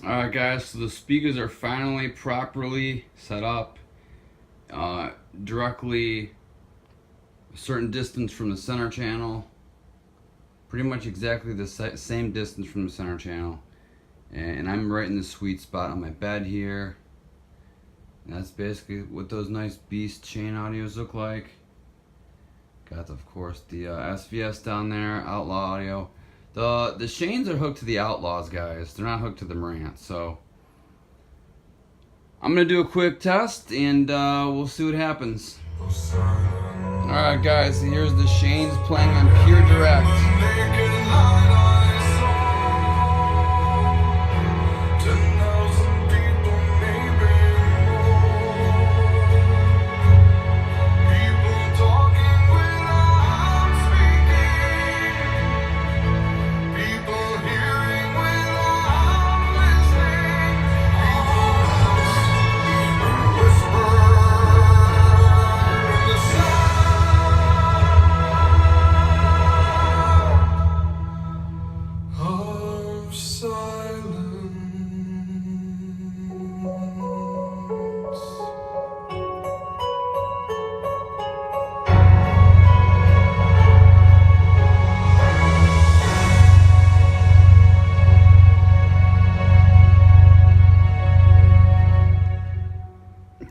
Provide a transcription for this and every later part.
Alright guys, so the speakers are finally properly set up, directly a certain distance from the center channel, pretty much exactly the same distance from the center channel, and I'm right in the sweet spot on my bed here. And that's basically what those nice beast Chane audios look like. Got, of course, the SVS down there, Outlaw audio. The Chanes are hooked to the Outlaws, guys. They're not hooked to the Marantz. So I'm gonna do a quick test, and we'll see what happens. All right, guys. So here's the Chanes playing on pure direct.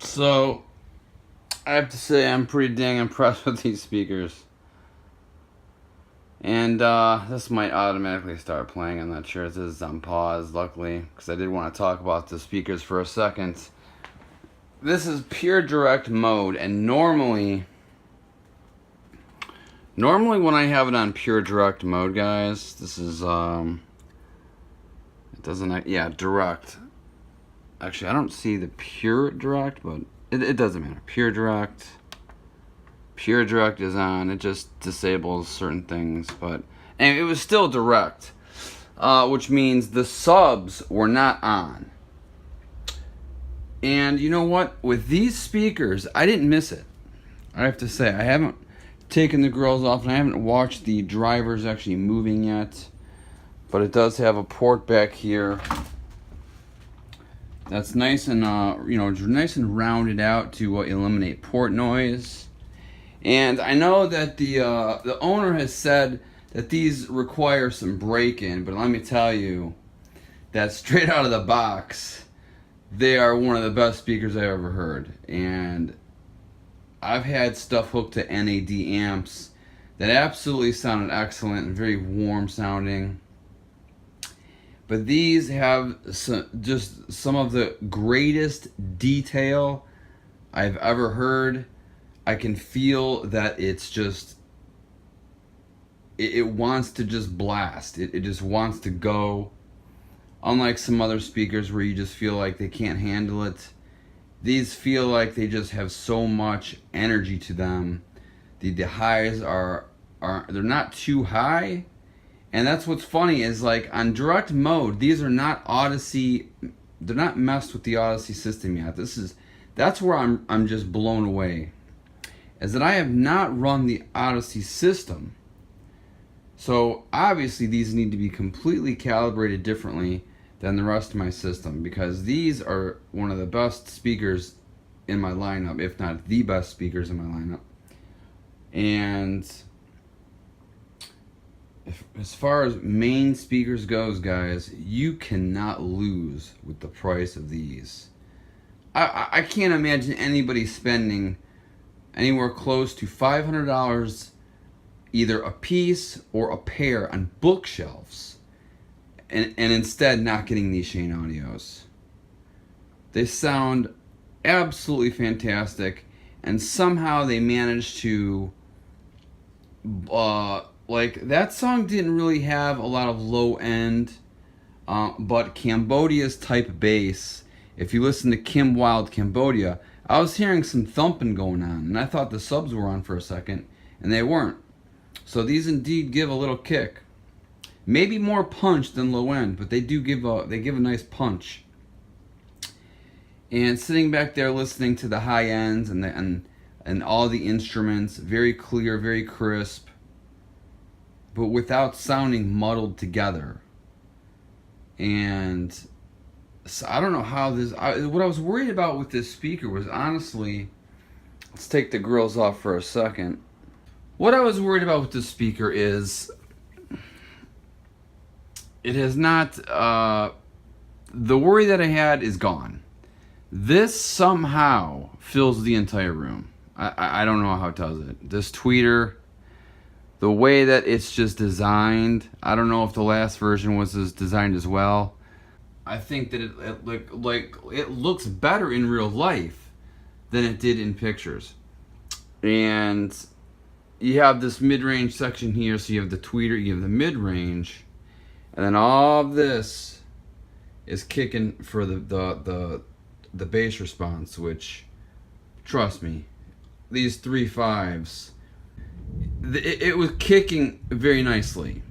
So, I have to say I'm pretty dang impressed with these speakers. And this might automatically start playing. I'm not sure. This is on pause, luckily, because I did want to talk about the speakers for a second. This is pure direct mode, and normally when I have it on pure direct mode, guys, this is it doesn't, yeah, direct. Actually, I don't see the pure direct, but it doesn't matter. Pure direct is on. It just disables certain things, but and it was still direct, which means the subs were not on. And you know what? With these speakers, I didn't miss it. I have to say, I haven't taken the grills off, and I haven't watched the drivers actually moving yet. But it does have a port back here that's nice and nice and rounded out to eliminate port noise. And I know that the owner has said that these require some break-in, but let me tell you that straight out of the box, they are one of the best speakers I've ever heard. And I've had stuff hooked to NAD amps that absolutely sounded excellent and very warm sounding. But these have just some of the greatest detail I've ever heard. I can feel that it's just, it wants to just blast. It just wants to go. Unlike some other speakers where you just feel like they can't handle it, these feel like they just have so much energy to them. The highs are they're not too high. And that's what's funny is, like, on direct mode, these are not Odyssey. They're not messed with the Odyssey system yet. That's where I'm just blown away, is that I have not run the Odyssey system. So obviously these need to be completely calibrated differently than the rest of my system, because these are one of the best speakers in my lineup, if not the best speakers in my lineup. And as far as main speakers goes, guys, you cannot lose with the price of these. I can't imagine anybody spending anywhere close to $500 either a piece or a pair on bookshelves, and instead not getting these Chane audios. They sound absolutely fantastic, and somehow they managed to like, that song didn't really have a lot of low end, but Cambodia's type bass, if you listen to Kim Wilde Cambodia, I was hearing some thumping going on, and I thought the subs were on for a second, and they weren't. So these indeed give a little kick. Maybe more punch than low end, but they give a nice punch. And sitting back there listening to the high ends and all the instruments, very clear, very crisp, but without sounding muddled together. And So I don't know how this. What I was worried about with this speaker was honestly. Let's take the grills off for a second. What I was worried about with this speaker is it has not. The worry that I had is gone. This somehow fills the entire room. I don't know how it does it. This tweeter, the way that it's just designed, I don't know if the last version was as designed as well. I think that it looks better in real life than it did in pictures. And you have this mid-range section here, so you have the tweeter, you have the mid-range, and then all of this is kicking for the bass response, which, trust me, these 3.5s, it was kicking very nicely.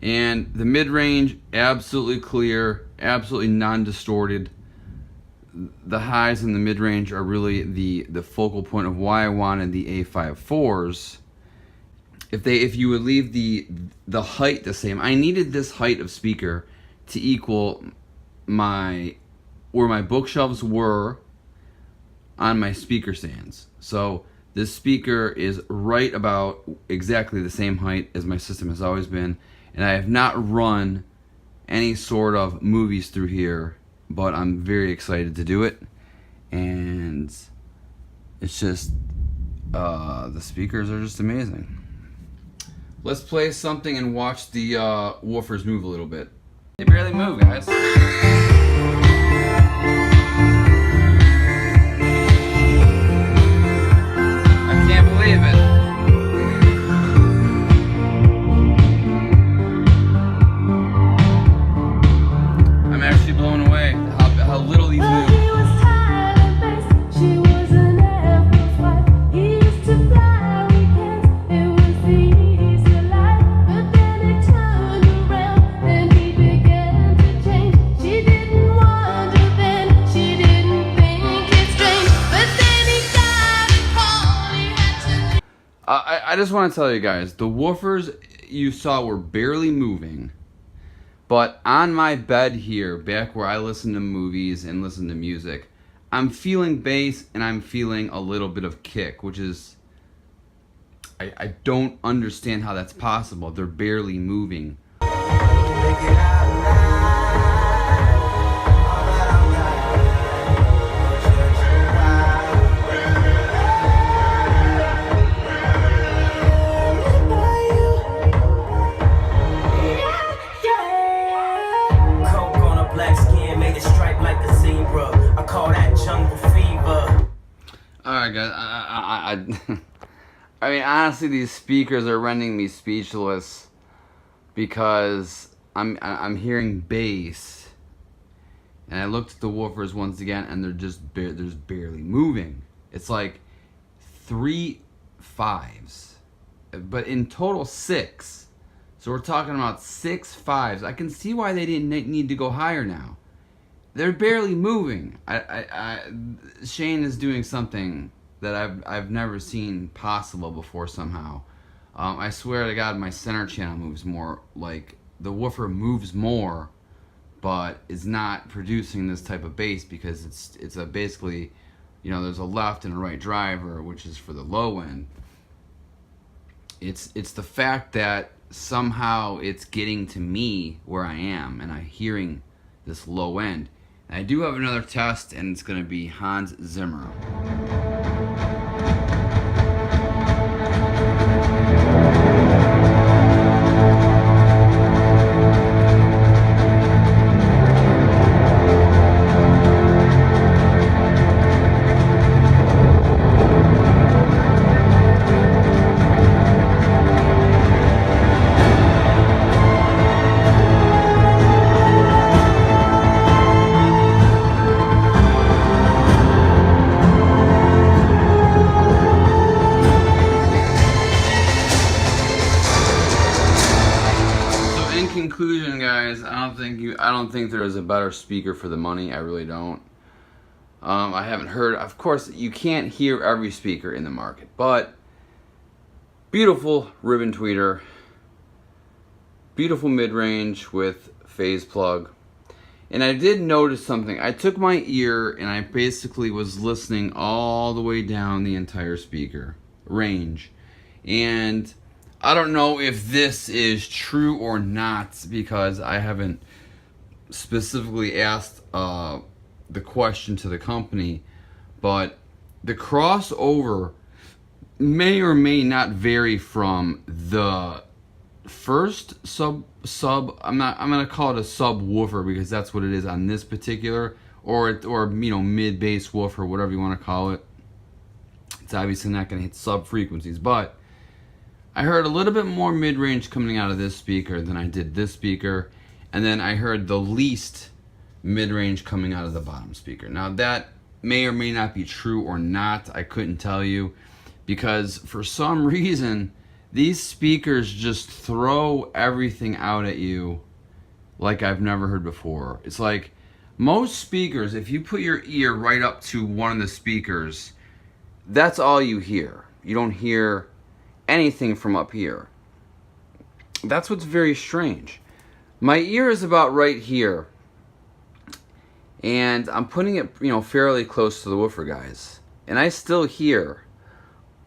And the mid-range, absolutely clear, absolutely non-distorted. The highs in the mid-range are really the focal point of why I wanted the A5.4s. If you would leave the height the same, I needed this height of speaker to equal where my bookshelves were on my speaker stands. So this speaker is right about exactly the same height as my system has always been, and I have not run any sort of movies through here, but I'm very excited to do it. And it's just the speakers are just amazing. Let's play something and watch the woofers move a little bit. They barely move, guys. I can't believe it. I'm actually blown away how little these move. I just want to tell you guys, the woofers you saw were barely moving, but on my bed here, back where I listen to movies and listen to music, I'm feeling bass and I'm feeling a little bit of kick, which is, I don't understand how that's possible. They're barely moving. Alright guys, I mean honestly these speakers are rendering me speechless because I'm hearing bass, and I looked at the woofers once again and they're just barely moving. It's like 3.5s, but in total 6. So we're talking about 6.5s. I can see why they didn't need to go higher now. They're barely moving. Chane is doing something that I've never seen possible before somehow. I swear to God, my center channel moves more. Like, the woofer moves more, but is not producing this type of bass because it's a basically, you know, there's a left and a right driver, which is for the low end. It's the fact that somehow it's getting to me where I am, and I'm hearing this low end. I do have another test, and it's going to be Hans Zimmer. Conclusion, guys, I don't think there is a better speaker for the money. I really don't. I haven't heard, of course you can't hear every speaker in the market, but beautiful ribbon tweeter, beautiful mid-range with phase plug, And I did notice something. I took my ear and I basically was listening all the way down the entire speaker range. And I don't know if this is true or not because I haven't specifically asked the question to the company, but the crossover may or may not vary from the first sub I'm gonna call it a subwoofer because that's what it is on this particular, or you know, mid bass woofer, whatever you want to call it. It's obviously not gonna hit sub frequencies, but I heard a little bit more mid range coming out of this speaker than I did this speaker, and then I heard the least mid range coming out of the bottom speaker. Now that may or may not be true or not. I couldn't tell you because for some reason these speakers just throw everything out at you like I've never heard before. It's like most speakers, if you put your ear right up to one of the speakers, that's all you hear. You don't hear anything from up here. That's what's very strange. My ear is about right here, and I'm putting it, you know, fairly close to the woofer guys, and I still hear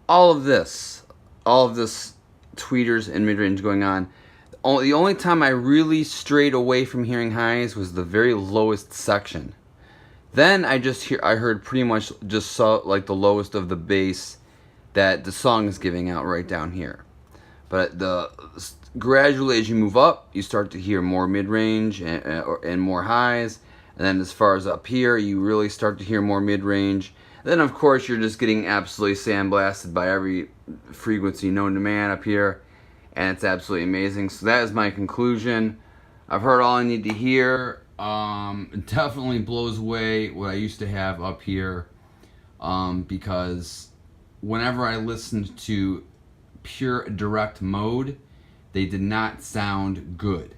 all of this tweeters and mid-range going on. The only time I really strayed away from hearing highs was the very lowest section. Then I heard pretty much just saw like the lowest of the bass that the song is giving out right down here. But gradually as you move up, you start to hear more mid-range and more highs. And then as far as up here, you really start to hear more mid-range. Then of course you're just getting absolutely sandblasted by every frequency known to man up here, and it's absolutely amazing. So that is my conclusion. I've heard all I need to hear. It definitely blows away what I used to have up here, because whenever I listened to pure direct mode, they did not sound good.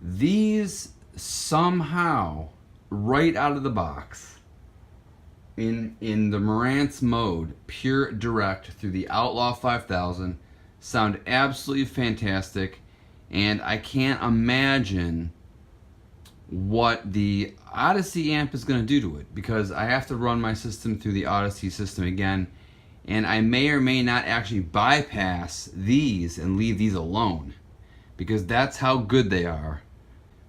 These somehow, right out of the box, in the Marantz mode, pure direct through the Outlaw 5000, sound absolutely fantastic, and I can't imagine what the Odyssey amp is going to do to it, because I have to run my system through the Odyssey system again, and I may or may not actually bypass these and leave these alone, because that's how good they are.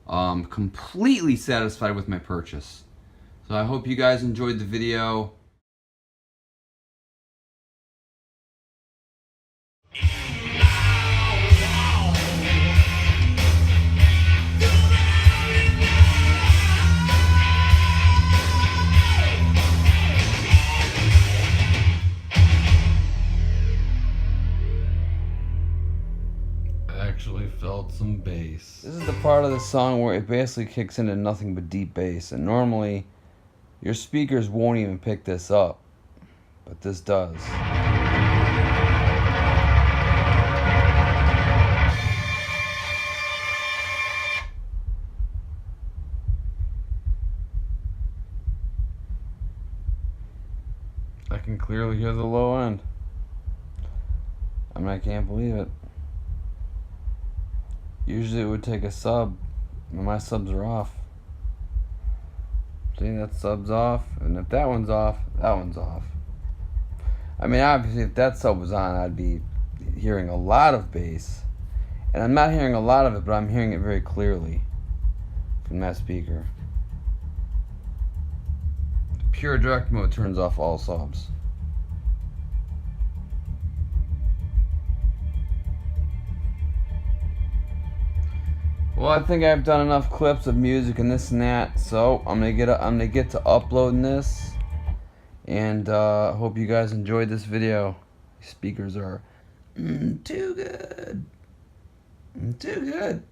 Completely satisfied with my purchase. So I hope you guys enjoyed the video. Actually felt some bass. This is the part of the song where it basically kicks into nothing but deep bass, and normally your speakers won't even pick this up, but this does. I can clearly hear the low end. I mean, I can't believe it. Usually it would take a sub, and my subs are off. See, that sub's off, and if that one's off, that one's off. I mean, obviously, if that sub was on, I'd be hearing a lot of bass. And I'm not hearing a lot of it, but I'm hearing it very clearly from that speaker. Pure direct mode turns off all subs. Well, I think I've done enough clips of music and this and that, so I'm gonna get to uploading this, and hope you guys enjoyed this video. These speakers are too good, too good.